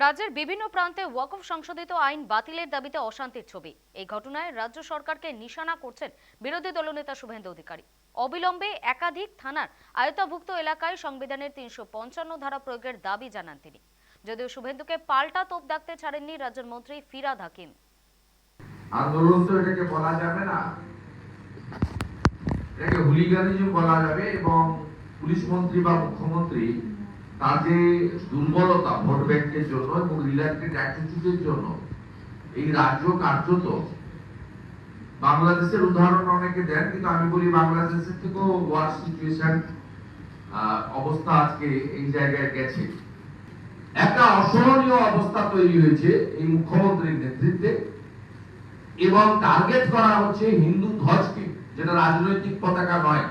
রাজ্যের বিভিন্ন প্রান্তে ওয়াকফ সংশোধিত আইন বাতিলের দাবিতে অশান্তির ছবি। এই ঘটনায় রাজ্য সরকারকে নিশানা করছেন বিরোধী দলনেতা শুভেন্দু অধিকারী। অবিলম্বে একাধিক থানার আয়ত্তাভুক্ত এলাকায় সংবিধানের ৩৫৫ ধারা প্রয়োগের দাবি জানান তিনি। যদিও শুভেন্দুকে পাল্টা তোপ দাগতে ছাড়েননি রাজ্যের মন্ত্রী ফিরহাদ হাকিম। আন্দোলন তো এটাকে বলা যাবে না, এটাকে হুলিগানিজম বলা যাবে। এবং পুলিশ মন্ত্রী বা মুখ্যমন্ত্রী তার যে দুর্বলতা ভোট ব্যাংকের জন্য এবং রিলেটেড অ্যাটিটিউডের জন্য এই রাজ্য কার্যত বাংলাদেশের উদাহরণ অনেকে দেন, কিন্তু আমি বলি বাংলাদেশের থেকেও ওয়ার্স সিচুয়েশন অবস্থা আজকে এই জায়গায় গেছে। একটা অসহনীয় অবস্থা তৈরি হয়েছে এই মুখ্যমন্ত্রীর নেতৃত্বে, এবং টার্গেট করা হচ্ছে হিন্দু ধ্বজকে, যেটা রাজনৈতিক পতাকা নয়।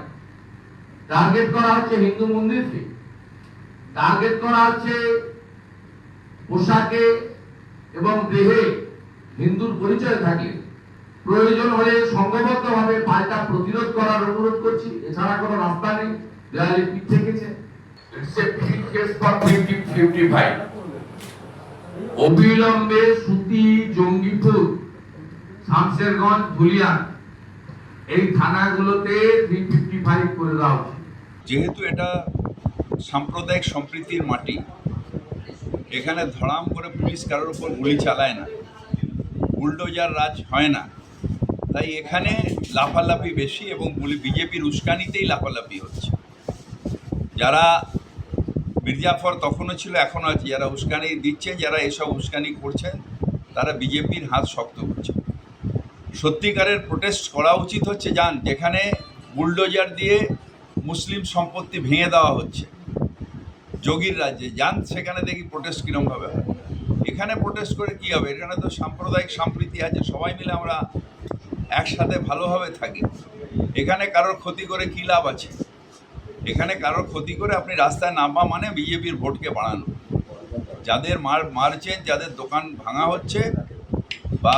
টার্গেট করা হচ্ছে হিন্দু মন্দিরকে, টার্গেট করা হচ্ছে পোশাকে এবং দেহে হিন্দুর পরিচয় থাকে। প্রয়োজন হলে সংঘবদ্ধভাবে পাল্টা প্রতিরোধ করার অনুরোধ করছি, এছাড়া কোনো রাস্তা নেই। দেয়ালে পিঠ থেকেছে। It's a big case for 55 অবিলম্বে সুতি, জঙ্গিপুর, শামশেরগঞ্জ, ধুলিয়ান এই থানাগুলোতে 355 করে দেওয়া উচিত। যেহেতু এটা সাম্প্রদায়িক সম্প্রীতির মাটি, এখানে ধড়াম করে পুলিশ কারোর উপর গুলি চালায় না, বুলডোজার রাজ হয় না, তাই এখানে লাফালাফি বেশি এবং বিজেপির উস্কানিতেই লাফালাফি হচ্ছে। যারা মির্জাফর তখনও ছিল, এখনও আছে, যারা উস্কানি দিচ্ছেন, যারা এসব উস্কানি করছেন, তারা বিজেপির হাত শক্ত করছে। সত্যিকারের প্রোটেস্ট করা উচিত হচ্ছে যেখানে বুলডোজার দিয়ে মুসলিম সম্পত্তি ভেঙে দেওয়া হচ্ছে যোগীর রাজ্যে, সেখানে দেখি প্রোটেস্ট কীরকমভাবে হয়। এখানে প্রোটেস্ট করে কী হবে? এখানে তো সাম্প্রদায়িক সম্প্রীতি আছে, সবাই মিলে আমরা একসাথে ভালোভাবে থাকি। এখানে কারোর ক্ষতি করে কী লাভ আছে? এখানে কারোর ক্ষতি করে আপনি রাস্তায় নামা মানে বিজেপির ভোটকে বাড়ানো। যাদের মারছেন, যাদের দোকান ভাঙা হচ্ছে, বা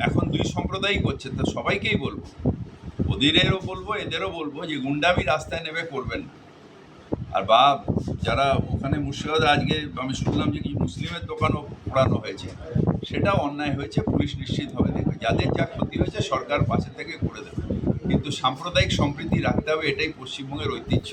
এখন দুই সম্প্রদায়ই করছে, তো সবাইকেই বলবো, ওদেরও বলবো, এদেরও বলবো যে গুন্ডামি রাস্তায় নেমে করবেন না। আর বা যারা ওখানে মুর্শিদাবাদে আজকে আমি শুনলাম যে কিছু মুসলিমের দোকানও পোড়ানো হয়েছে, সেটাও অন্যায় হয়েছে, পুলিশ নিশ্চিতভাবে দেখবে। যাদের যা ক্ষতি হয়েছে সরকার পাশে থেকে করে দেবে, কিন্তু সাম্প্রদায়িক সম্প্রীতি রাখতে হবে, এটাই পশ্চিমবঙ্গের ঐতিহ্য।